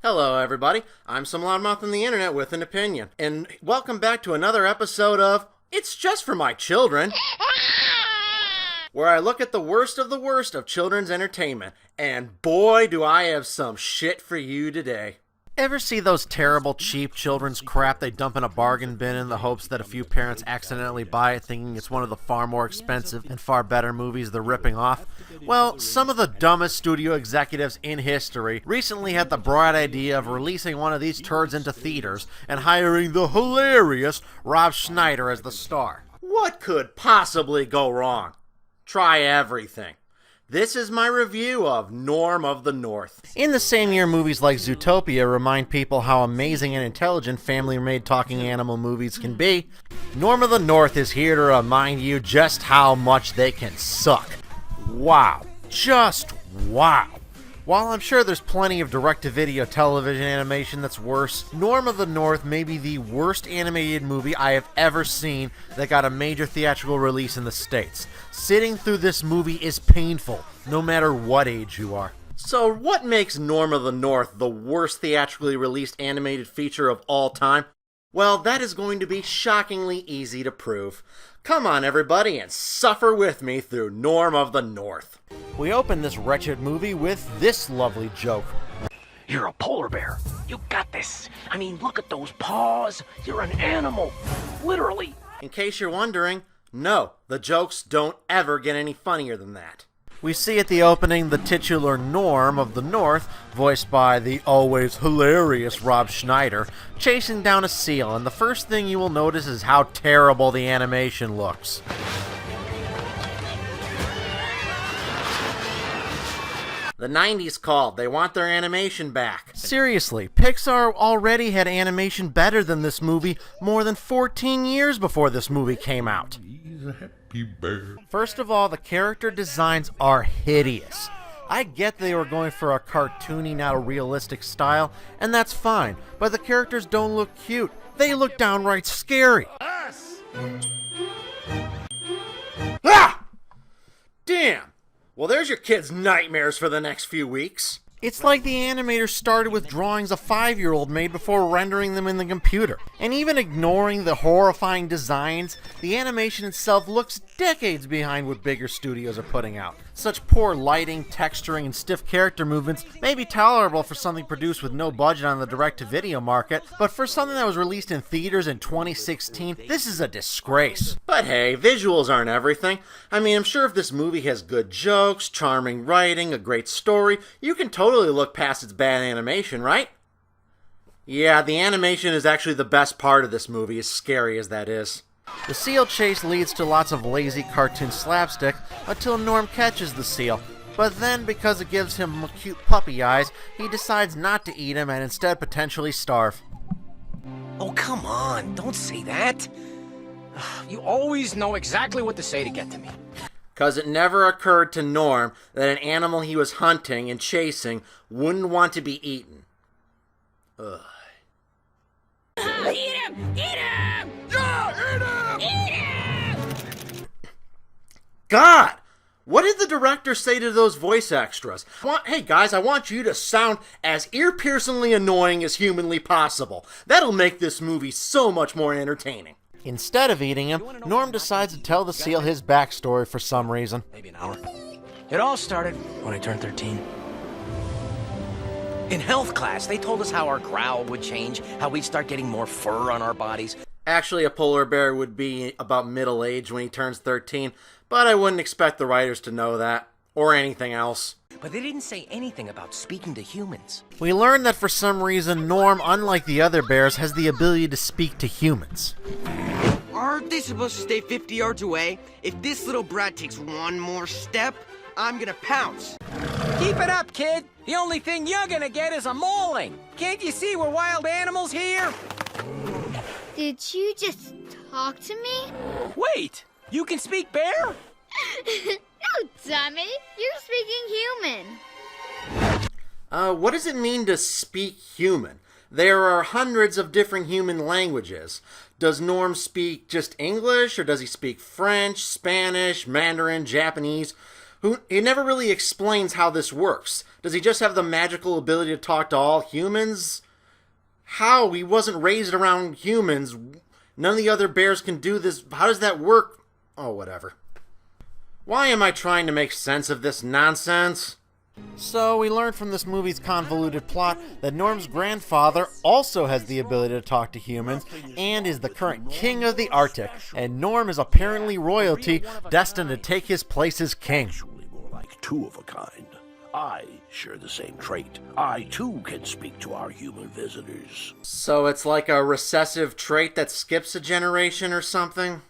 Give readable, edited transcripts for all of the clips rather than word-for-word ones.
Hello everybody, I'm some Loudmouth on the internet with an opinion, and welcome back to another episode of It's Just For My Children, where I look at the worst of children's entertainment, and boy do I have some shit for you today. Ever see those terrible, cheap children's crap they dump in a bargain bin in the hopes that a few parents accidentally buy it thinking it's one of the far more expensive and far better movies they're ripping off? Well, some of the dumbest studio executives in history recently had the bright idea of releasing one of these turds into theaters and hiring the hilarious Rob Schneider as the star. What could possibly go wrong? Try everything. This is my review of Norm of the North. In the same year, movies like Zootopia remind people how amazing and intelligent family-made talking animal movies can be, Norm of the North is here to remind you just how much they can suck. Wow. Just wow. While I'm sure there's plenty of direct-to-video television animation that's worse, Norm of the North may be the worst animated movie I have ever seen that got a major theatrical release in the States. Sitting through this movie is painful, no matter what age you are. So what makes Norm of the North the worst theatrically released animated feature of all time? Well, that is going to be shockingly easy to prove. Come on everybody and suffer with me through Norm of the North. We open this wretched movie with this lovely joke. You're a polar bear. You got this. I mean, look at those paws. You're an animal. Literally. In case you're wondering, no, the jokes don't ever get any funnier than that. We see at the opening the titular Norm of the North, voiced by the always hilarious Rob Schneider, chasing down a seal, and the first thing you will notice is how terrible the animation looks. The 90s called. They want their animation back. Seriously, Pixar already had animation better than this movie more than 14 years before this movie came out. He's a happy bear. First of all, the character designs are hideous. I get they were going for a cartoony, not a realistic style, and that's fine, but the characters don't look cute. They look downright scary. Us! Ah! Damn! Well, there's your kid's nightmares for the next few weeks. It's like the animator started with drawings a 5-year-old made before rendering them in the computer. And even ignoring the horrifying designs, the animation itself looks decades behind what bigger studios are putting out. Such poor lighting, texturing, and stiff character movements may be tolerable for something produced with no budget on the direct-to-video market, but for something that was released in theaters in 2016, this is a disgrace. But hey, visuals aren't everything. I mean, I'm sure if this movie has good jokes, charming writing, a great story, you can totally look past its bad animation, right? Yeah, the animation is actually the best part of this movie, as scary as that is. The seal chase leads to lots of lazy cartoon slapstick until Norm catches the seal, but then because it gives him cute puppy eyes, he decides not to eat him and instead potentially starve. Oh, come on. Don't say that. You always know exactly what to say to get to me. Cause it never occurred to Norm that an animal he was hunting and chasing wouldn't want to be eaten. Ugh. Eat him! Eat him! Yeah, eat him! Eat him! God! What did the director say to those voice extras? Hey guys, I want you to sound as ear-piercingly annoying as humanly possible. That'll make this movie so much more entertaining. Instead of eating him, Norm decides to tell the seal his backstory for some reason. Maybe an hour. It all started when I turned 13. In health class, they told us how our growl would change, how we'd start getting more fur on our bodies. Actually, a polar bear would be about middle age when he turns 13, but I wouldn't expect the writers to know that, or anything else. But they didn't say anything about speaking to humans. We learned that for some reason, Norm, unlike the other bears, has the ability to speak to humans. Aren't they supposed to stay 50 yards away? If this little brat takes one more step, I'm gonna pounce. Keep it up, kid. The only thing you're gonna get is a mauling. Can't you see we're wild animals here? Did you just talk to me? Wait, you can speak bear? No, dummy. You're speaking human. What does it mean to speak human? There are hundreds of different human languages. Does Norm speak just English, or does he speak French, Spanish, Mandarin, Japanese? He never really explains how this works. Does he just have the magical ability to talk to all humans? How? He wasn't raised around humans. None of the other bears can do this. How does that work? Oh, whatever. Why am I trying to make sense of this nonsense? So, we learned from this movie's convoluted plot that Norm's grandfather also has the ability to talk to humans and is the current king of the Arctic, and Norm is apparently royalty destined to take his place as king. Actually more like two of a kind. I share the same trait. I, too, can speak to our human visitors. So it's like a recessive trait that skips a generation or something?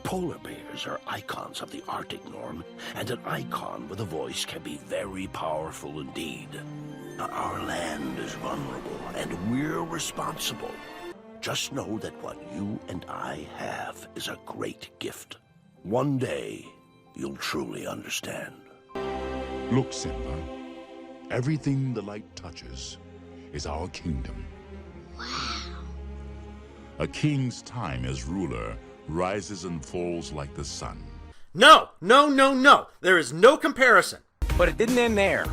Polar bears are icons of the Arctic, Norm, and an icon with a voice can be very powerful indeed. Our land is vulnerable, and we're responsible. Just know that what you and I have is a great gift. One day, you'll truly understand. Look, Simba. Everything the light touches is our kingdom. Wow. A king's time as ruler rises and falls like the sun. No! There is no comparison. But it didn't end there.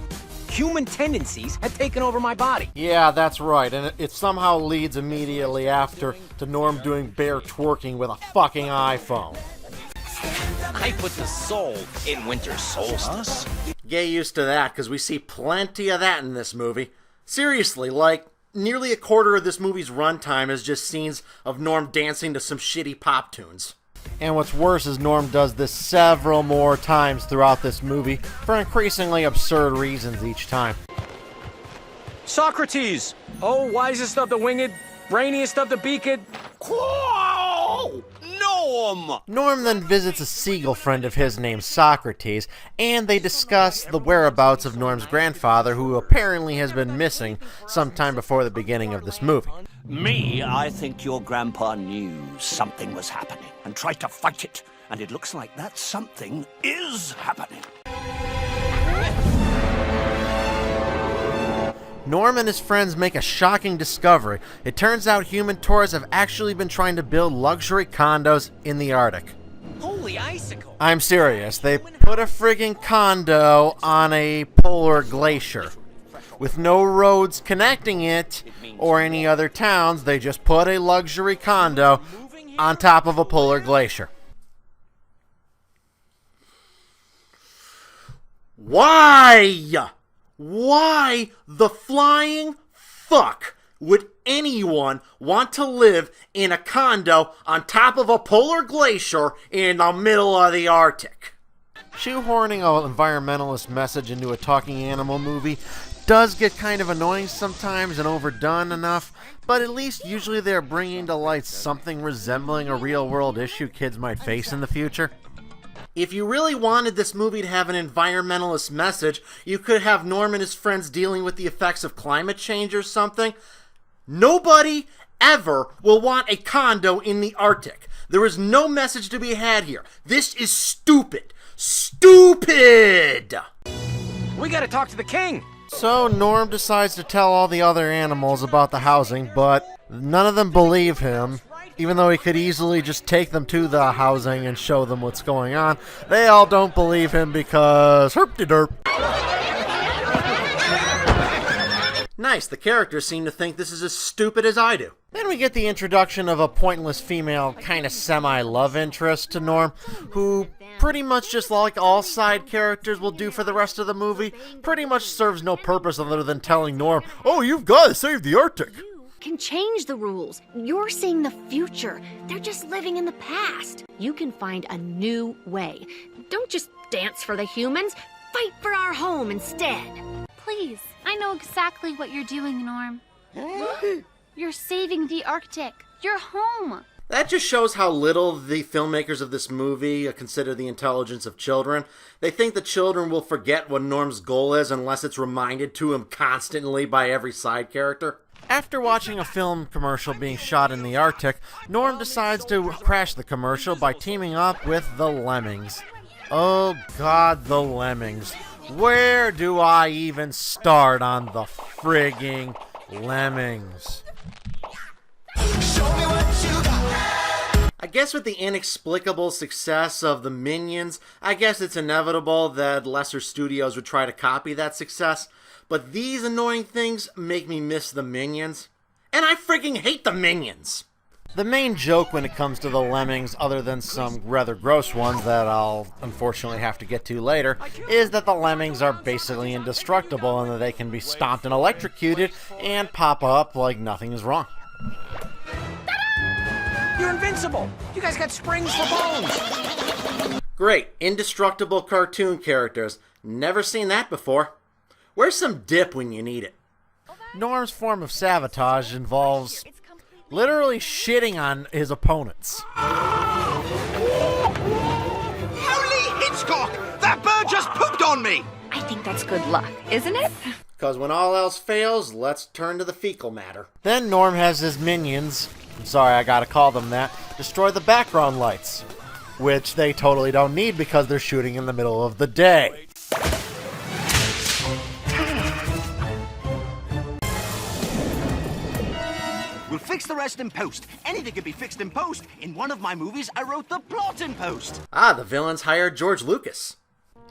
Human tendencies had taken over my body. Yeah, that's right, and it somehow leads immediately after to Norm doing bear twerking with a fucking iPhone. I put the soul in winter solstice. Get used to that, because we see plenty of that in this movie. Seriously, like, nearly a quarter of this movie's runtime is just scenes of Norm dancing to some shitty pop tunes. And what's worse is Norm does this several more times throughout this movie for increasingly absurd reasons each time. Socrates! Oh, wisest of the winged, brainiest of the beaked. Whoa! Norm! Norm then visits a seagull friend of his named Socrates, and they discuss the whereabouts of Norm's grandfather, who apparently has been missing sometime before the beginning of this movie. Me, I think your grandpa knew something was happening and tried to fight it, and it looks like that something is happening. Norm and his friends make a shocking discovery. It turns out human tourists have actually been trying to build luxury condos in the Arctic. Holy icicle! I'm serious. They put a friggin' condo on a polar glacier. With no roads connecting it or any other towns, they just put a luxury condo on top of a polar glacier. Why? Why the flying fuck would anyone want to live in a condo on top of a polar glacier in the middle of the Arctic? Shoehorning an environmentalist message into a talking animal movie does get kind of annoying sometimes and overdone enough, but at least usually they're bringing to light something resembling a real-world issue kids might face in the future. If you really wanted this movie to have an environmentalist message, you could have Norm and his friends dealing with the effects of climate change or something. Nobody ever will want a condo in the Arctic. There is no message to be had here. This is stupid. Stupid! We gotta talk to the king! So Norm decides to tell all the other animals about the housing, but none of them believe him. Even though he could easily just take them to the housing and show them what's going on, they all don't believe him because herp-de-derp. Nice, the characters seem to think this is as stupid as I do. Then we get the introduction of a pointless female kind of semi-love interest to Norm, who pretty much just like all side characters will do for the rest of the movie, pretty much serves no purpose other than telling Norm, "Oh, you've got to save the Arctic." Can change the rules. You're seeing the future. They're just living in the past. You can find a new way. Don't just dance for the humans. Fight for our home instead. Please, I know exactly what you're doing, Norm. You're saving the Arctic. Your home. That just shows how little the filmmakers of this movie consider the intelligence of children. They think the children will forget what Norm's goal is unless it's reminded to him constantly by every side character. After watching a film commercial being shot in the Arctic, Norm decides to crash the commercial by teaming up with the Lemmings. Oh god, the Lemmings. Where do I even start on the frigging Lemmings? I guess with the inexplicable success of the Minions, I guess it's inevitable that lesser studios would try to copy that success, but these annoying things make me miss the Minions. And I freaking hate the Minions! The main joke when it comes to the Lemmings, other than some rather gross ones that I'll unfortunately have to get to later, is that the Lemmings are basically indestructible and that they can be stomped and electrocuted and pop up like nothing is wrong. You're invincible! You guys got springs for bones! Great, indestructible cartoon characters. Never seen that before. Where's some dip when you need it? Norm's form of sabotage involves literally shitting on his opponents. Holy Hitchcock! That bird just pooped on me! I think that's good luck, isn't it? Because when all else fails, let's turn to the fecal matter. Then Norm has his minions, I'm sorry I gotta call them that, destroy the background lights, which they totally don't need because they're shooting in the middle of the day. We'll fix the rest in post. Anything can be fixed in post. In one of my movies, I wrote the plot in post. Ah, the villains hired George Lucas.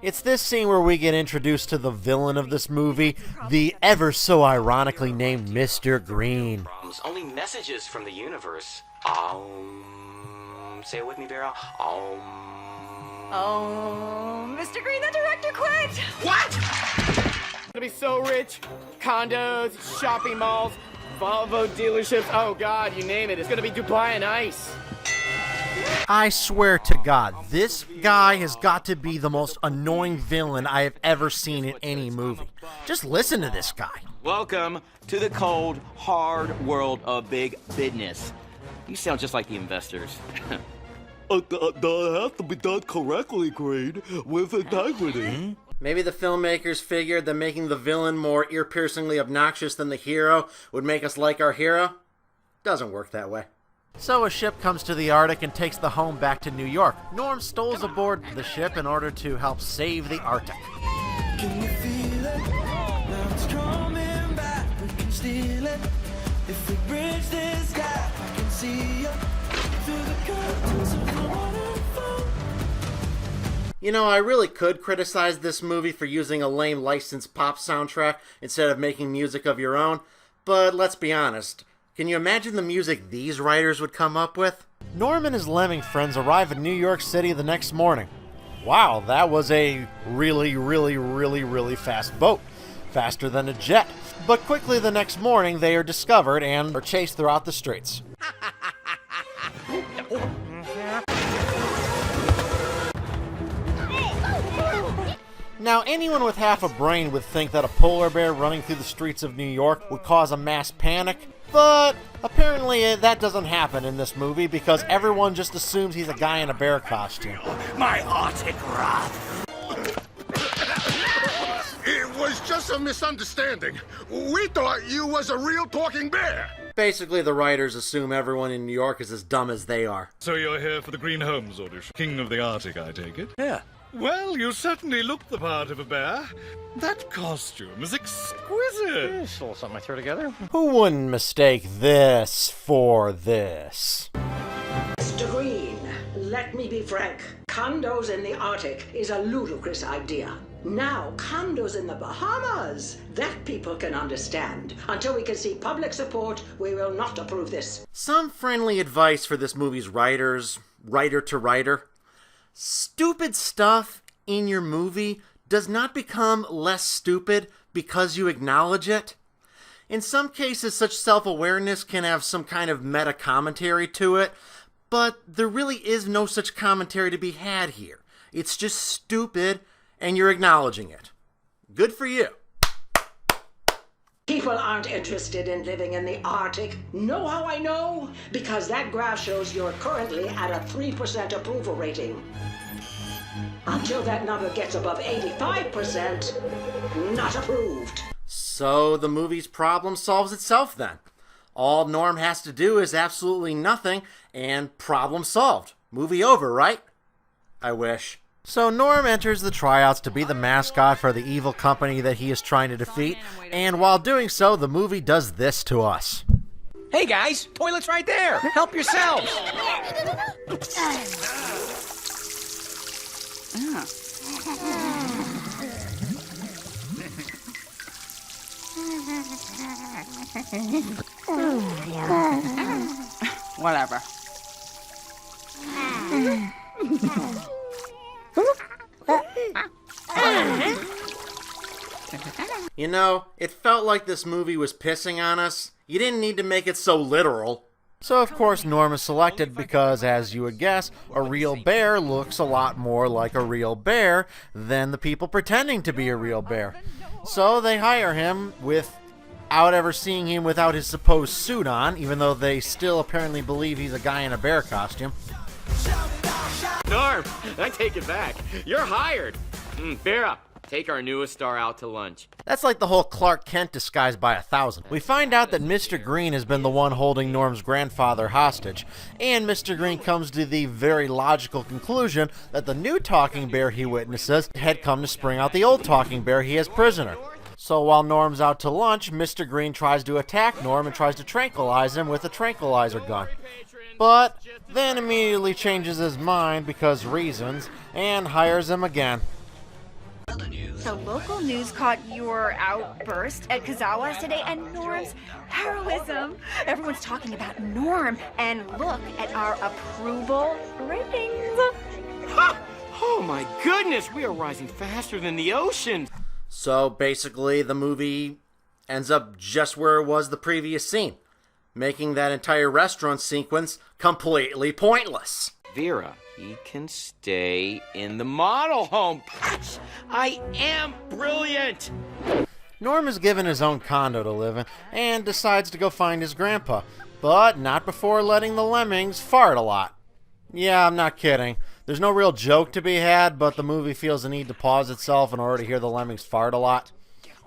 It's this scene where we get introduced to the villain of this movie, the ever so ironically named Mr. Green. Only messages from the universe. Say it with me, Vera. Oh, Mr. Green, the director quit! What? Gonna be so rich. Condos, shopping malls, Volvo dealerships. Oh God, you name it. It's gonna be Dubai on ice. I swear to God, this guy has got to be the most annoying villain I have ever seen in any movie. Just listen to this guy. Welcome to the cold, hard world of big business. You sound just like the investors. That have to be done correctly, Green, with integrity. Maybe the filmmakers figured that making the villain more ear-piercingly obnoxious than the hero would make us like our hero. Doesn't work that way. So a ship comes to the Arctic and takes the home back to New York. Norm stoles aboard the ship in order to help save the Arctic. Can you feel it? Now it's coming back. We can steal it. If we bridge this gap, I can see you through the curtains of the waterfall. You know, I really could criticize this movie for using a lame licensed pop soundtrack instead of making music of your own, but let's be honest. Can you imagine the music these writers would come up with? Norm and his lemming friends arrive in New York City the next morning. Wow, that was a really fast boat. Faster than a jet. But quickly the next morning they are discovered and are chased throughout the streets. Now, anyone with half a brain would think that a polar bear running through the streets of New York would cause a mass panic, but apparently that doesn't happen in this movie because everyone just assumes he's a guy in a bear costume. My Arctic wrath. It was just a misunderstanding. We thought you was a real talking bear. Basically, the writers assume everyone in New York is as dumb as they are. So you're here for the Green Holmes audition. King of the Arctic, I take it? Yeah. Well, you certainly look the part of a bear. That costume is exquisite. Just a little something I throw together. Who wouldn't mistake this for this? Mr. Green, let me be frank. Condos in the Arctic is a ludicrous idea. Now, condos in the Bahamas, that people can understand. Until we can see public support, we will not approve this. Some friendly advice for this movie's writers, writer to writer. Stupid stuff in your movie does not become less stupid because you acknowledge it. In some cases, such self-awareness can have some kind of meta-commentary to it, but there really is no such commentary to be had here. It's just stupid, and you're acknowledging it. Good for you. People aren't interested in living in the Arctic. Know how I know? Because that graph shows you're currently at a 3% approval rating. Until that number gets above 85%, not approved. So the movie's problem solves itself then. All Norm has to do is absolutely nothing, and problem solved. Movie over, right? I wish. So Norm enters the tryouts to be the mascot for the evil company that he is trying to defeat, and while doing so, the movie does this to us. Hey guys, toilet's right there. Help yourselves. Whatever. You know, it felt like this movie was pissing on us. You didn't need to make it so literal. So of course Norm is selected because, as you would guess, a real bear looks a lot more like a real bear than the people pretending to be a real bear. So they hire him without ever seeing him without his supposed suit on, even though they still apparently believe he's a guy in a bear costume. Norm, I take it back. You're hired. Vera, take our newest star out to lunch. That's like the whole Clark Kent disguised by 1,000. We find out that Mr. Green has been the one holding Norm's grandfather hostage, and Mr. Green comes to the very logical conclusion that the new talking bear he witnesses had come to spring out the old talking bear he has prisoner. So while Norm's out to lunch, Mr. Green tries to attack Norm and tries to tranquilize him with a tranquilizer gun. But then immediately changes his mind because reasons and hires him again. So local news caught your outburst at Kazawa's today and Norm's heroism. Everyone's talking about Norm, and look at our approval ratings. Ha! Oh my goodness, we are rising faster than the ocean. So basically the movie ends up just where it was the previous scene, making that entire restaurant sequence completely pointless. Vera, he can stay in the model home. I am brilliant! Norm is given his own condo to live in and decides to go find his grandpa, but not before letting the Lemmings fart a lot. Yeah, I'm not kidding. There's no real joke to be had, but the movie feels the need to pause itself in order to hear the Lemmings fart a lot,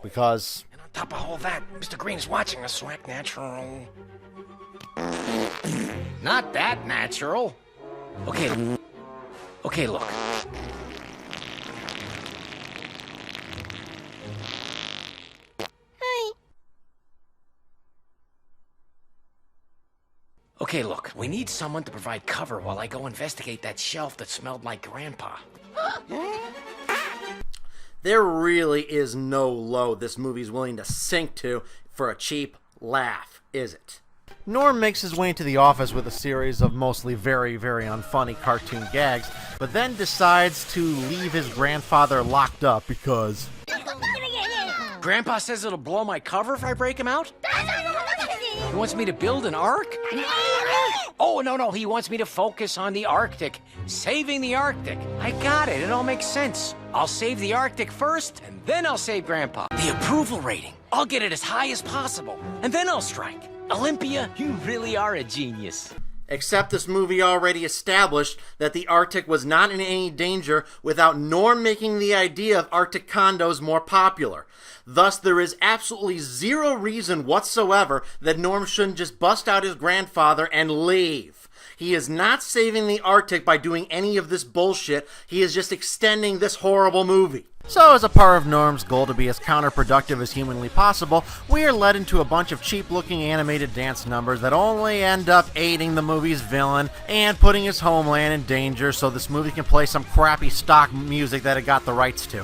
because... And on top of all that, Mr. Green's watching us, so act natural. Not that natural. Okay, look. Okay, look, we need someone to provide cover while I go investigate that shelf that smelled like Grandpa. There really is no low this movie's willing to sink to for a cheap laugh, is it? Norm makes his way into the office with a series of mostly very, very unfunny cartoon gags, but then decides to leave his grandfather locked up because... Grandpa says it'll blow my cover if I break him out? He wants me to build an ark? Oh, no, he wants me to focus on the Arctic. Saving the Arctic. I got it, it all makes sense. I'll save the Arctic first, and then I'll save Grandpa. The approval rating. I'll get it as high as possible, and then I'll strike. Olympia, you really are a genius. Except this movie already established that the Arctic was not in any danger without Norm making the idea of Arctic condos more popular. Thus, there is absolutely zero reason whatsoever that Norm shouldn't just bust out his grandfather and leave. He is not saving the Arctic by doing any of this bullshit. He is just extending this horrible movie. So, as a part of Norm's goal to be as counterproductive as humanly possible, we are led into a bunch of cheap-looking animated dance numbers that only end up aiding the movie's villain and putting his homeland in danger so this movie can play some crappy stock music that it got the rights to.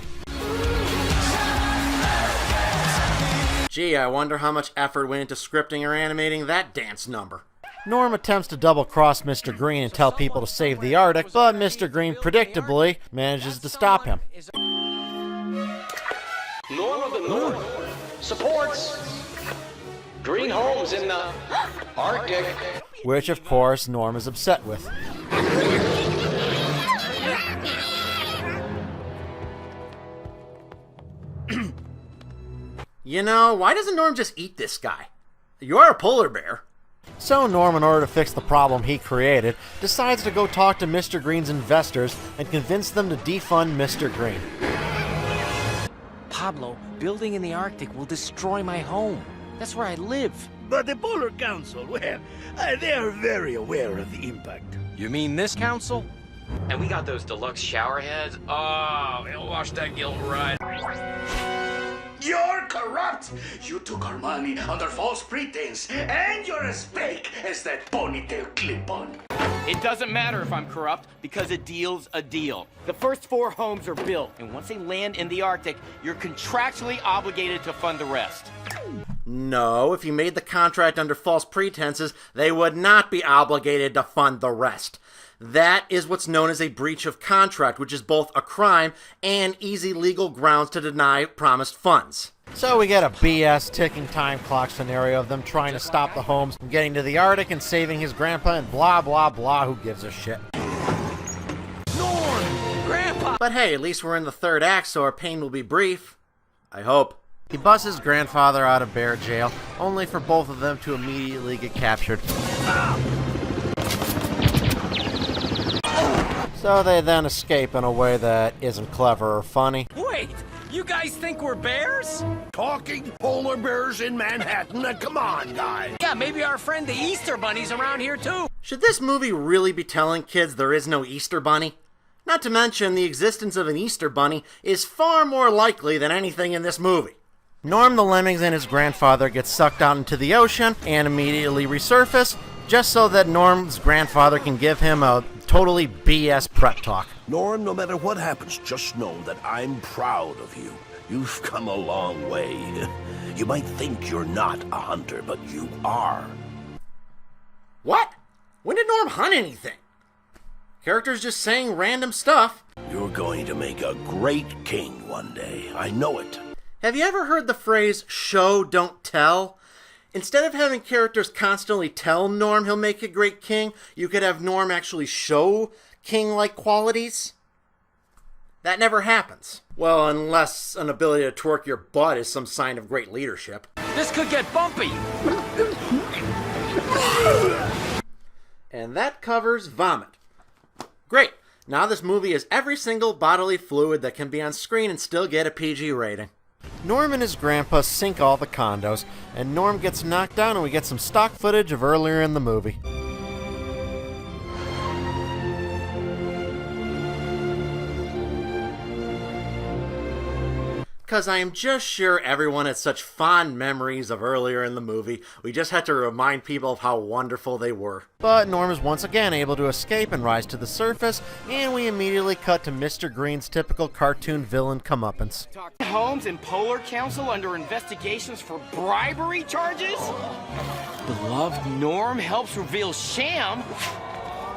Gee, I wonder how much effort went into scripting or animating that dance number. Norm attempts to double-cross Mr. Green and tell people to save the Arctic, but Mr. Green predictably manages to stop him. Norm of the North supports green homes in the Arctic. Which, of course, Norm is upset with. You know, why doesn't Norm just eat this guy? You're a polar bear. So Norm, in order to fix the problem he created, decides to go talk to Mr. Green's investors and convince them to defund Mr. Green. Pablo, building in the Arctic will destroy my home. That's where I live. But the Polar Council, well, they are very aware of the impact. You mean this council? And we got those deluxe shower heads. Oh, it'll wash that guilt right. You're corrupt! You took our money under false pretense, and you're as fake as that ponytail clip-on. It doesn't matter if I'm corrupt, Because a deal's a deal. the first 4 homes are built. And once they land in the Arctic, you're contractually obligated to fund the rest. No, if you made the contract under false pretenses, they would not be obligated to fund the rest. That is what's known as a breach of contract, which is both a crime and easy legal grounds to deny promised funds. So we get a BS ticking time clock scenario of them trying to stop the Holmes from getting to the Arctic and saving his grandpa and blah blah blah, who gives a shit. Norm! Grandpa! But hey, at least we're in the third act, so our pain will be brief. I hope. He busts his grandfather out of bear jail, only for both of them to immediately get captured. So they then escape in a way that isn't clever or funny. Wait! You guys think we're bears? Talking polar bears in Manhattan? Come on, guys. Yeah, maybe our friend the Easter Bunny's around here too. Should this movie really be telling kids there is no Easter Bunny? Not to mention, the existence of an Easter Bunny is far more likely than anything in this movie. Norm the Lemmings and his grandfather get sucked out into the ocean and immediately resurface, just so that Norm's grandfather can give him a totally BS prep talk. Norm, no matter what happens, just know that I'm proud of you. You've come a long way. You might think you're not a hunter, but you are. What? When did Norm hunt anything? Characters just saying random stuff. You're going to make a great king one day. I know it. Have you ever heard the phrase, show, don't tell? Instead of having characters constantly tell Norm he'll make a great king, you could have Norm actually show king-like qualities. That never happens. Well, unless an ability to twerk your butt is some sign of great leadership. This could get bumpy. And that covers vomit. Great. Now this movie is every single bodily fluid that can be on screen and still get a PG rating. Norm and his grandpa sink all the condos, and Norm gets knocked down and we get some stock footage of earlier in the movie. Because I am just sure everyone had such fond memories of earlier in the movie, we just had to remind people of how wonderful they were. But Norm is once again able to escape and rise to the surface, and we immediately cut to Mr. Green's typical cartoon villain comeuppance. Holmes and Polar Council under investigations for bribery charges? Beloved Norm helps reveal sham?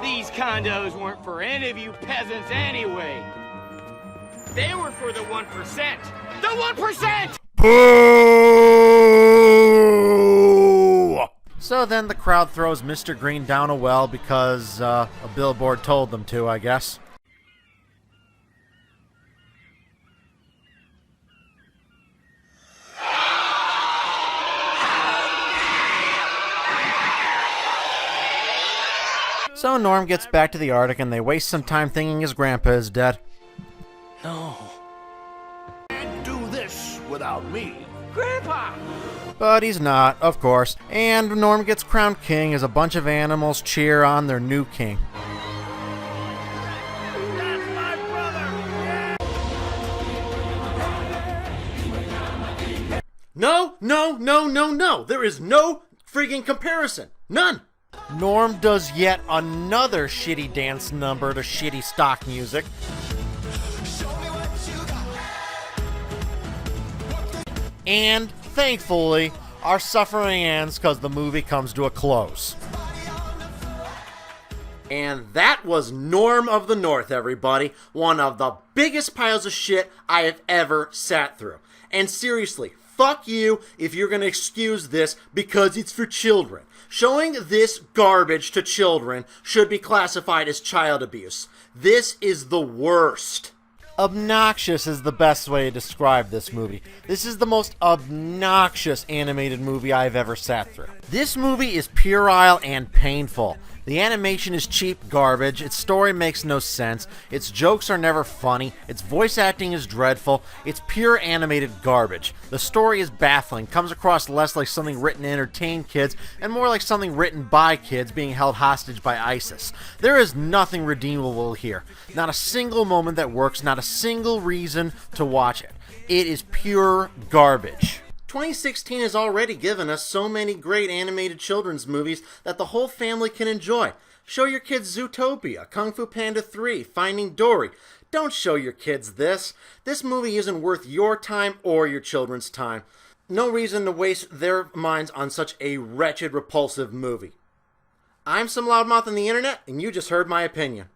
These condos weren't for any of you peasants anyway. They were for the 1%. The 1%! Boo! So then the crowd throws Mr. Green down a well because a billboard told them to, I guess. So Norm gets back to the Arctic and they waste some time thinking his grandpa is dead. No. Can't do this without me. Grandpa! But he's not, of course, and Norm gets crowned king as a bunch of animals cheer on their new king. That's my brother! No, no, no, no, no! There is no friggin' comparison! None! Norm does yet another shitty dance number to shitty stock music. And, thankfully, our suffering ends because the movie comes to a close. And that was Norm of the North, everybody. One of the biggest piles of shit I have ever sat through. And seriously, fuck you if you're going to excuse this because it's for children. Showing this garbage to children should be classified as child abuse. This is the worst. Obnoxious is the best way to describe this movie. This is the most obnoxious animated movie I've ever sat through. This movie is puerile and painful. The animation is cheap garbage, its story makes no sense, its jokes are never funny, its voice acting is dreadful, it's pure animated garbage. The story is baffling, comes across less like something written to entertain kids, and more like something written by kids being held hostage by ISIS. There is nothing redeemable here. Not a single moment that works, not a single reason to watch it. It is pure garbage. 2016 has already given us so many great animated children's movies that the whole family can enjoy. Show your kids Zootopia, Kung Fu Panda 3, Finding Dory. Don't show your kids this. This movie isn't worth your time or your children's time. No reason to waste their minds on such a wretched, repulsive movie. I'm some Loudmouth on the internet, and you just heard my opinion.